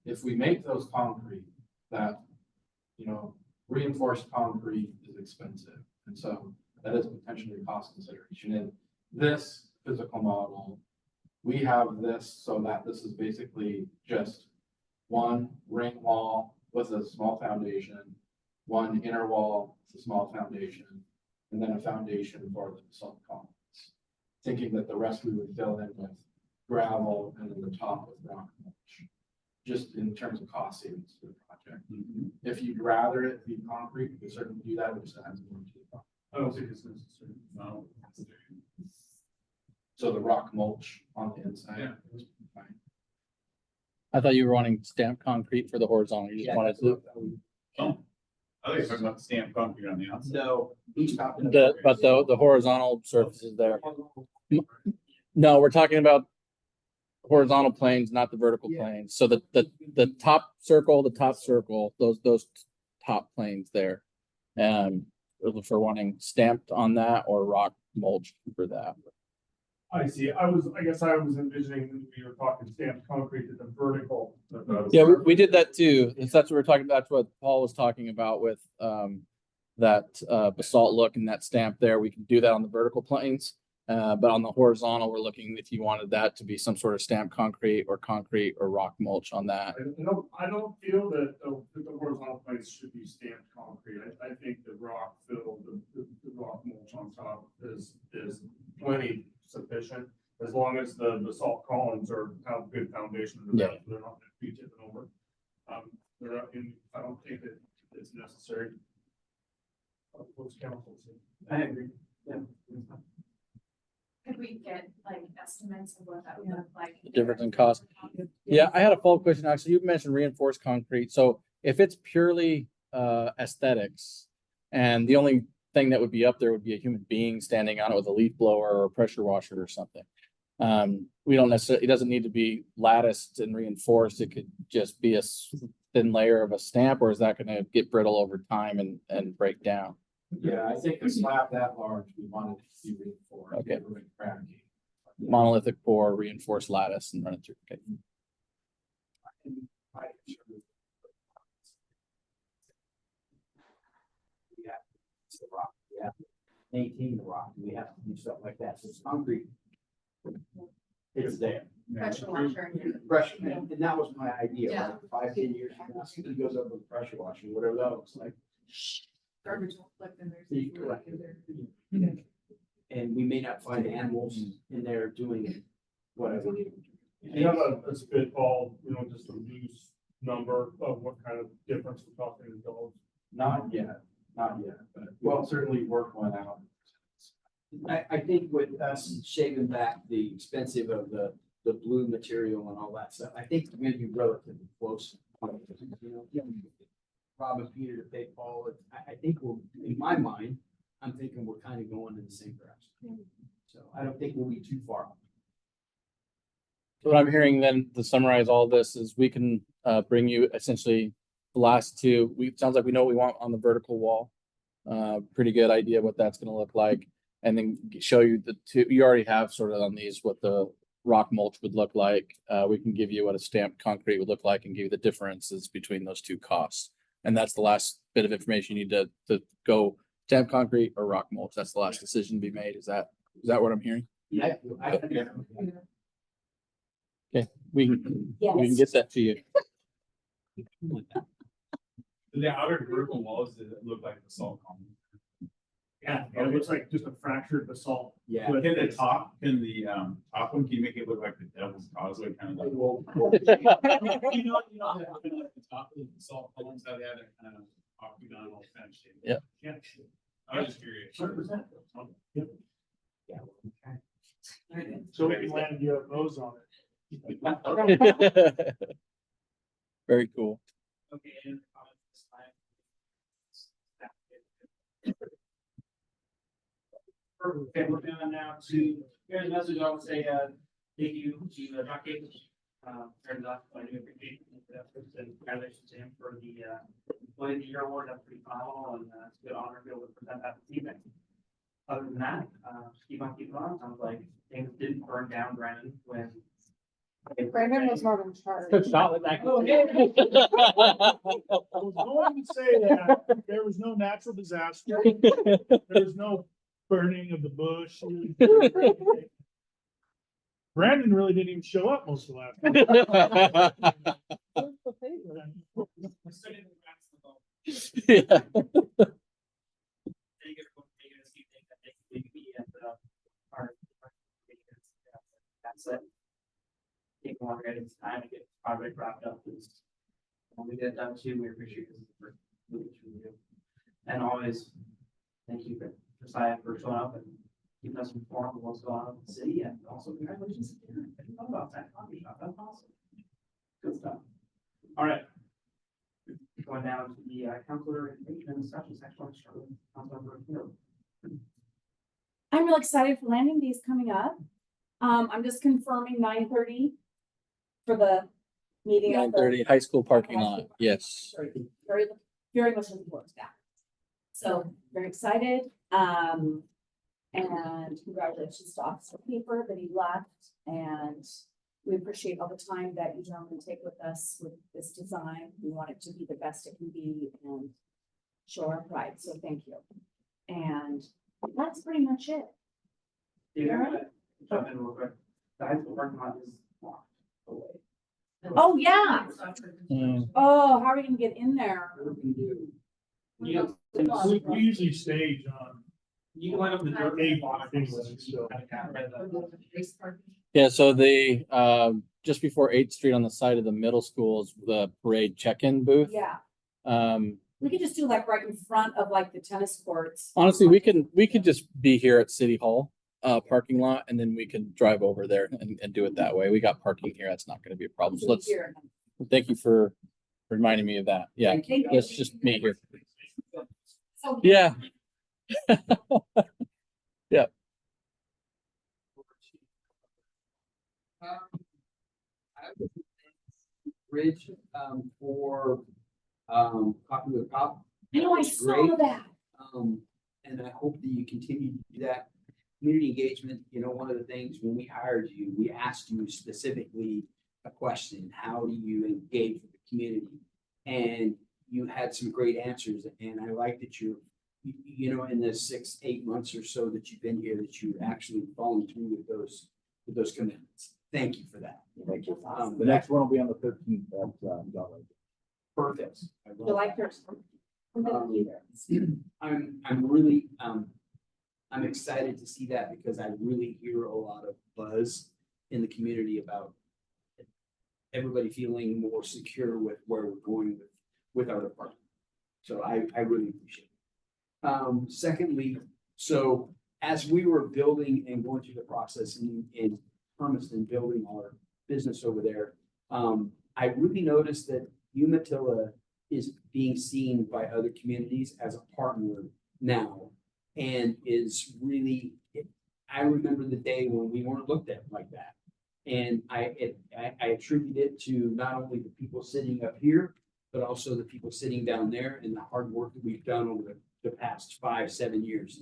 If we make those concrete, that, reinforced concrete is expensive. And so that is potentially a cost consideration. And this physical model, we have this so that this is basically just one ring wall with a small foundation, one inner wall, with a small foundation, and then a foundation for the basalt columns. Thinking that the rest we would fill in with gravel and then the top with rock mulch, just in terms of cost savings for the project. If you'd rather it be concrete, you can certainly do that, we just have to go into the project. I don't think it's necessary. No. So the rock mulch on the inside. Yeah. is fine. I thought you were wanting stamped concrete for the horizontal. You just wanted to, Oh, I think it's talking about stamped concrete on the outside. No, each copy. but the horizontal surface is there. No, we're talking about horizontal planes, not the vertical planes. So the top circle, those top planes there. For wanting stamped on that or rock mulch for that. I see. I guess I was envisioning that we were talking stamped concrete to the vertical. Yeah, we did that too. If that's what we're talking about, that's what Paul was talking about with that basalt look and that stamp there. We can do that on the vertical planes. But on the horizontal, we're looking if you wanted that to be some sort of stamped concrete or rock mulch on that. I don't feel that the horizontal plates should be stamped concrete. I think the rock fill, the rock mulch on top is plenty sufficient. As long as the basalt columns have good foundation. Yeah. They're not gonna be tipping over. I don't think that it's necessary. What's council say? I agree. Yeah. Could we get like estimates of what that would look like? Difference in cost. Yeah, I had a follow-up question. Actually, you mentioned reinforced concrete. So if it's purely aesthetics and the only thing that would be up there would be a human being standing on it with a leaf blower or a pressure washer or something. We don't necessarily, it doesn't need to be latticed and reinforced. It could just be a thin layer of a stamp, or is that going to get brittle over time and break down? Yeah, I think a slab that large, we wanted to be reinforced. Okay. Cracking. Monolithic pour, reinforced lattice and run it through. Okay. It's the rock, we have to maintain the rock, we have to do stuff like that, so it's concrete. It's there. Pressure washer. Pressure, and that was my idea, Yeah. like 5-10 years from now, somebody goes up with pressure washing, whatever that looks like. Garbage will flip and You collect it. And we may not find animals in there doing whatever. Do you have a spitball, just a loose number of what kind of difference we're talking in dollars? Not yet, but well, certainly work one out. I think with us shaving back the expensive of the blue material and all that stuff, I think we're gonna be relatively close. Rob and Peter to pay Paul, I think we're, in my mind, I'm thinking we're kind of going in the same direction. So I don't think we'll be too far off. So what I'm hearing then to summarize all this is we can bring you essentially the last two. Sounds like we know what we want on the vertical wall. Pretty good idea what that's going to look like. And then show you the two, you already have sort of on these what the rock mulch would look like. We can give you what a stamped concrete would look like and give you the differences between those two costs. And that's the last bit of information you need to go stamped concrete or rock mulch. That's the last decision to be made. Is that what I'm hearing? Yeah. Okay, we can get that to you. The outer vertical walls, does it look like the salt column? Yeah, it looks like just a fractured basalt. Yeah. Can the top one, can you make it look like the Devil's Causeway, kind of like? You know, like the top of the salt columns, how they have that kind of octagonal kind of shape. Yeah. Yeah. I was just curious. 100%. Yep. Yeah. So we land you have those on it. Very cool. Okay, and this time. Perfect. Okay, we're going now to, here's a message I would say, thank you to Doc Jacobs. Turns out I do appreciate the efforts and congratulations to him for the Employee of the Year award. That's pretty phenomenal, and it's a good honor to be able to present that this evening. Other than that, just keep on keeping on. Sounds like things didn't burn down Brandon when. Brandon was not in charge. Good shot with that. Oh, I was going to say that there was no natural disaster. There was no burning of the bush. Brandon really didn't even show up most of the last. Yeah. That's it. Take longer at its time to get the project wrapped up is. When we get it done too, we appreciate this for moving through you. And always, thank you for Josiah for showing up and keeping us informed of what's going on in the city, and also congratulations to Darren. I didn't know about that coffee shop, that's awesome. Good stuff. All right. Going down to the counselor information and discussion section, starting with Councilmember Hill. I'm real excited for landing days coming up. I'm just confirming 9:30 for the meeting. at the- 9:30 high school parking lot. Yes. Very, very much looking forward to that. So very excited. And congratulations to Officer Paper that he left, and we appreciate all the time that you gentlemen take with us with this design. We want it to be the best it can be and show our pride. So thank you. And that's pretty much it. Yeah, jump in real quick. The high school parking lot is locked away. Oh, yeah. Mm. Oh, how are we gonna get in there? You We usually stage on. you can line up the dirt. Eight anyway, so. Yeah, so the just before 8th Street on the side of the middle school is the parade check-in booth. Yeah, Um, we could just do like right in front of like the tennis courts. honestly, we could just be here at City Hall parking lot, and then we can drive over there and do it that way. We got parking here. That's not gonna be a problem. So let's, Here. thank you for reminding me of that. Yeah, Thank you. let's just meet here. So Yeah. Yeah. Bridge, for, Coffee with a Cop. I know I That's saw great. that. And I hope that you continue to do that. Community engagement, you know, one of the things when we hired you, we asked you specifically a question, how do you engage with the community? And you had some great answers, and I like that you're, you know, in the 6-8 months or so that you've been here, that you're actually following through with those commitments. Thank you for that. Thank you. The next one will be on the 13th Perfect. I love July that. 1st. I'm gonna be there. I'm really, I'm excited to see that because I really hear a lot of buzz in the community about everybody feeling more secure with where we're going with our department. So I really appreciate it. Secondly, so as we were building and going through the process in Hermiston, building our business over there, I really noticed that Umatilla is being seen by other communities as a partner now, and is really, I remember the day when we weren't looked at like that. And I attribute it to not only the people sitting up here, but also the people sitting down there and the hard work that we've done over the past 5-7 years.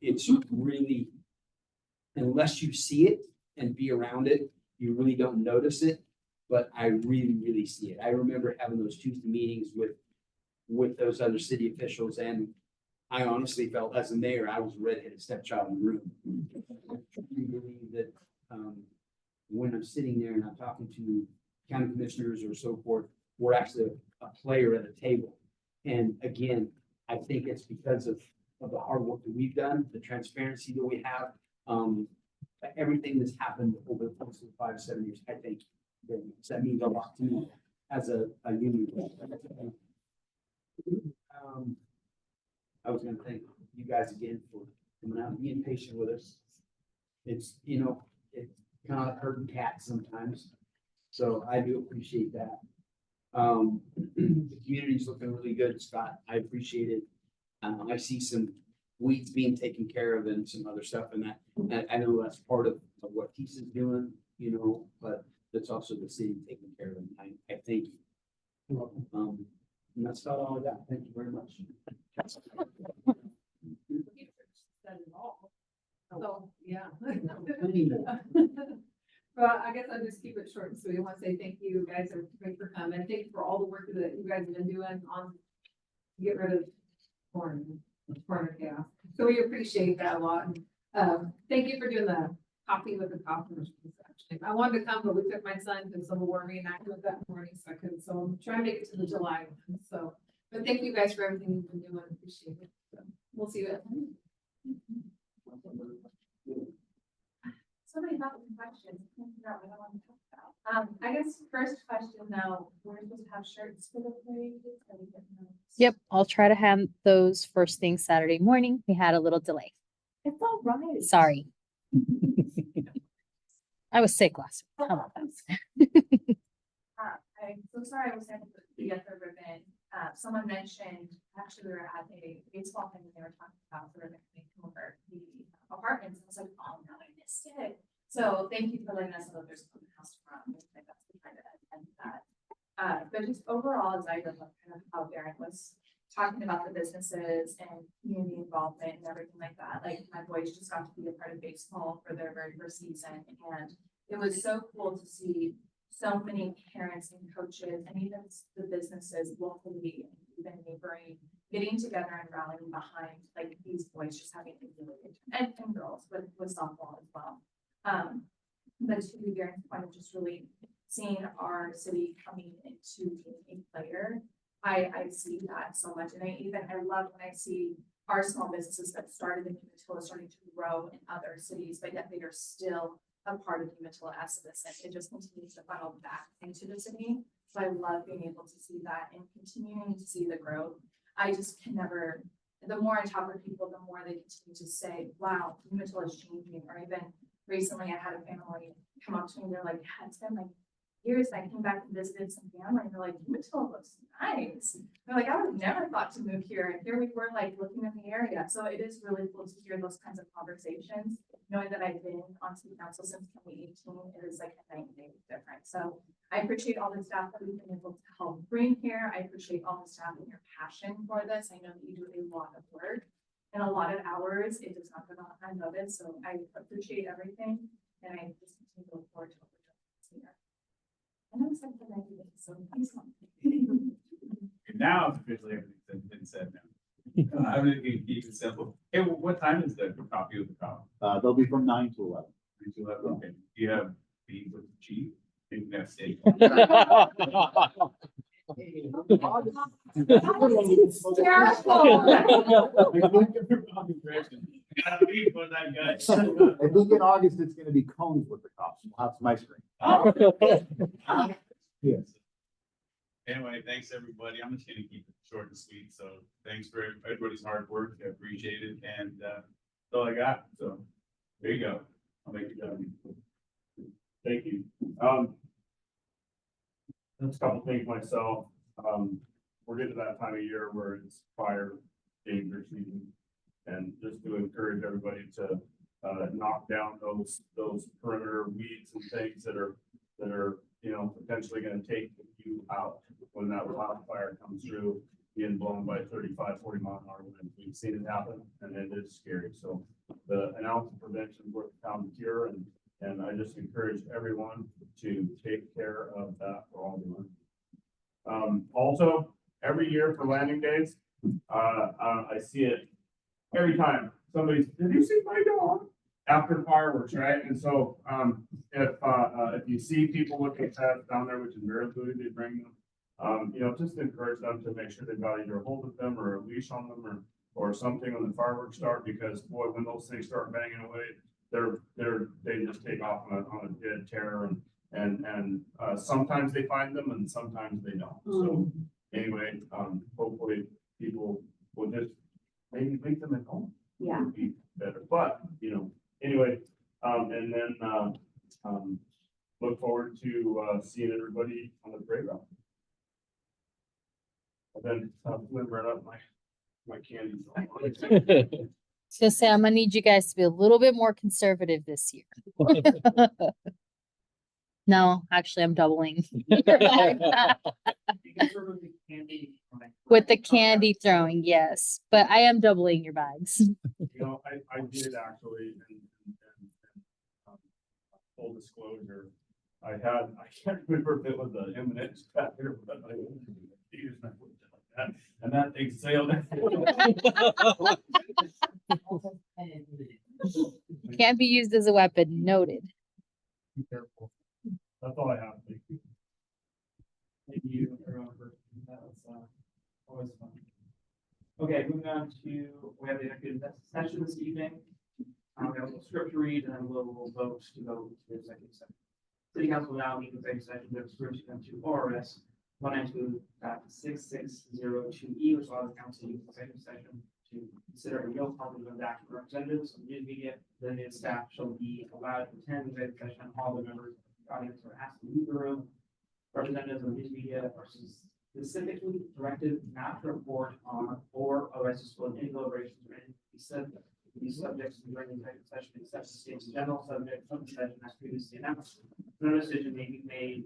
It's really, unless you see it and be around it, you really don't notice it. But I really, really see it. I remember having those Tuesday meetings with those other city officials, and I honestly felt as a mayor, I was a redheaded stepchild in the room. I truly believe that, when I'm sitting there and I'm talking to county commissioners or so forth, we're actually a player at a table. And again, I think it's because of the hard work that we've done, the transparency that we have, everything that's happened over the course of 5-7 years. I think that means a lot to me as a union. I was gonna thank you guys again for coming out and being patient with us. It's, you know, it's kind of like herding cats sometimes, so I do appreciate that. The community's looking really good, Scott. I appreciate it. I see some weeds being taken care of and some other stuff, and I know that's part of what TISA is doing, you know, but that's also the city taking care of it. I thank you. And that's about all I got. Thank you very much. So, yeah. Well, I guess I'll just keep it short and sweet. I want to say thank you guys are great for coming. Thank you for all the work that you guys have been doing on to get rid of corn chaos. So we appreciate that a lot. Thank you for doing the coffee with the coffee. Actually, I wanted to come, but we took my son to Civil War reenactment that morning, so I couldn't. So I'm trying to make it to the July one. So, but thank you guys for everything you've been doing. Appreciate it. So we'll see you at. So many questions. I guess first question though, we're supposed to have shirts for the parade. Yep, I'll try to have those first thing Saturday morning. We had a little delay. It's all right. Sorry. I was sick last week. How about that? I'm so sorry I was able to get the ribbon. Someone mentioned, actually, we were at a baseball thing and they were talking about the ribbon coming over the apartments. And I was like, oh no, I missed it. So thank you for letting us know that there's a house from. I think that's the kind of end that. But just overall, as I look kind of how Darren was talking about the businesses and community involvement and everything like that. Like my boys just got to be a part of baseball for their very first season. And it was so cool to see so many parents and coaches and even the businesses locally and even neighboring getting together and rallying behind like these boys just having a really good time and girls with softball as well. But to be very point of just really seeing our city coming into being a player, I see that so much. And I love when I see our small businesses that started in Umatilla starting to grow in other cities, but yet they are still a part of Umatilla as a citizen. It just continues to funnel back into the city. So I love being able to see that and continuing to see the growth. I just can never, the more I talk with people, the more they continue to say, wow, Umatilla is changing. Or even recently I had a family come up to me and they're like, yeah, it's been like years. I came back and visited some family and they're like, Umatilla looks nice. They're like, I would have never thought to move here. And here we were like looking at the area. So it is really cool to hear those kinds of conversations. Knowing that I've been on city council since 2018, it is like a night and day difference. So I appreciate all the staff that we've been able to help bring here. I appreciate all the staff and your passion for this. I know that you do a lot of work and a lot of hours. It does not go on. I love it. So I appreciate everything. And I just continue to look forward to what we're doing here. I know it's like the 90 days, so please come. And now it's officially everything's been said now. I'm gonna keep it simple. Hey, what time is the coffee with the cop? They'll be from 9 to 11. 9 to 11, okay. Do you have beans with the cheese? Maybe that's steak. I think in August, it's gonna be cones with the cops. We'll have some ice cream. Yes. Anyway, thanks, everybody. I'm just gonna keep it short and sweet. So thanks for everybody's hard work. I appreciate it. And that's all I got. So there you go. I'll make it done. Thank you. Just a couple things myself. We're getting to that time of year where it's fire danger season. And just to encourage everybody to knock down those perimeter weeds and things that are, you know, potentially gonna take you out when that wildfire comes through, being blown by 35, 40 mile an hour winds. We've seen it happen and it is scary. So an ounce of prevention is worth a pound of cure, and I just encourage everyone to take care of that for all doing. Also, every year for landing days, I see it every time somebody's, did you see my dog? After fireworks, right? And so if you see people looking at that down there, which is very good, they bring them, you know, just encourage them to make sure they've got either a hold of them or a leash on them or something when the fireworks start, because boy, when those things start banging away, they just take off on a dead terror, and sometimes they find them and sometimes they don't. So anyway, hopefully people will just maybe leave them at home. Yeah. Would be better, but you know, anyway, and then look forward to seeing everybody on the parade route. And then right up my candy. So say I'm gonna need you guys to be a little bit more conservative this year. No, actually, I'm doubling. With the candy throwing, yes, but I am doubling your bags. You know, I did actually, and full disclosure, I can't remember if it was an M&M's packet, but I used my foot like that, and that thing sailed. Can't be used as a weapon, noted. Be careful. That's all I have. Thank you. Thank you, everyone, for, that was, always fun. Okay, moving on to, we have the executive session this evening. We have a little script to read and then we'll vote to go to executive session. City council will now meet in executive session with script to ORS 192.6602E, which allows the council to use executive session to consider a real conflict of action representatives of news media. Then its staff shall be allowed to attend the executive session. All the members of the audience are asked to leave the room. Representatives of news media are specifically directed not to report on or otherwise disclose any deliberations or any these subjects during the executive session, except the state's general subject of the session as previously announced. No decision may be made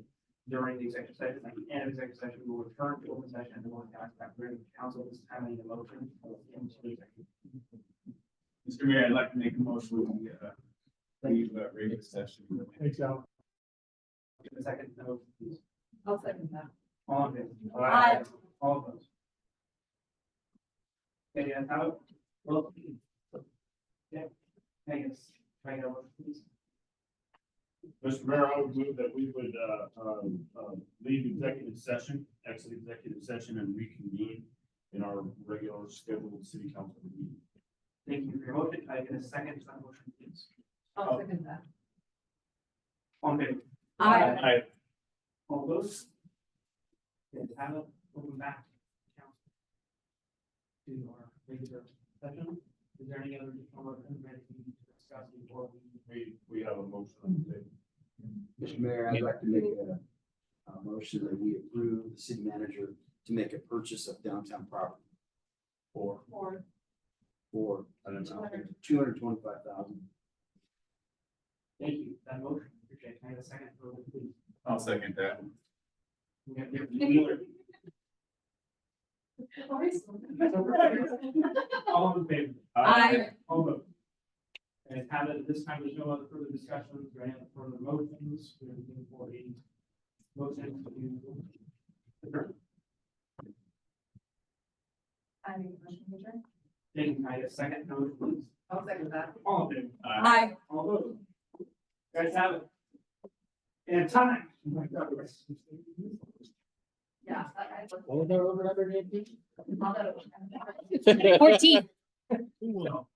during the executive session. At the end of executive session, we will return to open session and we'll conduct back during the council. This time, I need a motion into executive. Mr. Mayor, I'd like to make a motion, we, leave, regular session. Thanks, Al. Give a second, no, please. I'll second that. All in favor? Aye. All opposed? Okay, and how, well. Yeah, I guess, try to, please. Mr. Mayor, I would move that we would, leave executive session, exit executive session and reconvene in our regular scheduled city council meeting. Thank you for your motion. I get a second to that motion, please. I'll second that. All in favor? Aye. All opposed? Okay, have it, welcome back. to council. To our regular session. Is there any other additional motions ready to discuss before We have a motion on the table. Mr. Mayor, I'd like to make a motion that we approve the city manager to make a purchase of downtown property For for an amount. $225,000. Thank you, that motion, appreciate it. Can I have a second for it, please? I'll second that. We have different. All in favor? Aye. All opposed? And have it, this time, there's no other further discussions or any other further motions, we're looking for a motion to adjourn. I make a motion to adjourn. Thank you, can I have a second, motion, please? I'll second that. All in favor? Aye. All opposed? Guys have it. And time. Yeah. What was our over 180? 14. Well,